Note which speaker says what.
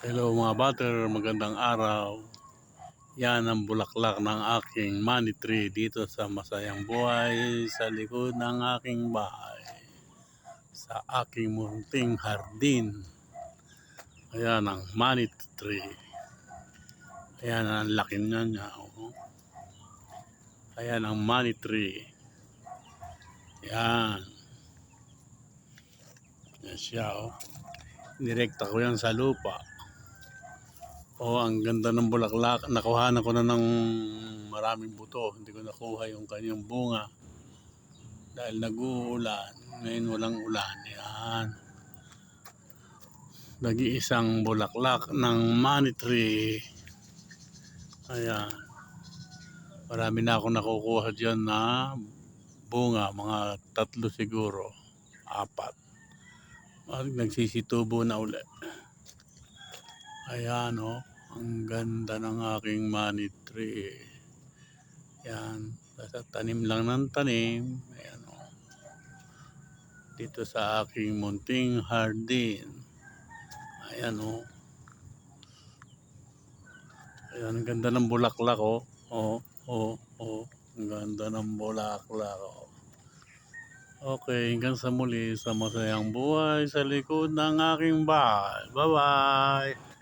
Speaker 1: Hello mga butter, magandang araw. Yan ang bulaklak ng aking money tree dito sa masayang buhay sa likod ng aking bahay. Sa aking munting hardin. Ayan ang money tree. Ayan ang laki niya. Oh. Ayan ang money tree. Yan. Yan siya oh. Direkta ko yan sa lupa. Oh, ang ganda ng bulaklak. Nakuhanan ko na ng maraming buto. Hindi ko nakuha yung kanyang bunga. Dahil nag-uulan. Ngayon walang ulan. Yan. Nag-iisang bulaklak ng money tree. Ayan. Marami na akong nakukuha dyan na bunga. Mga 3 siguro. 4. Nagsisitubo na ulit. Ayan o. Oh. Ang ganda ng aking money tree. Yan. Basta tanim lang ng tanim. Ayan o. Oh. Dito sa aking munting hardin. Ayan o. Oh. Ayan. Ang ganda ng bulaklak o. Oh. Oh. Oh. Ang ganda ng bulaklak o. Okay. Hanggang sa muli sa masayang buhay sa likod ng aking bahay. Bye-bye.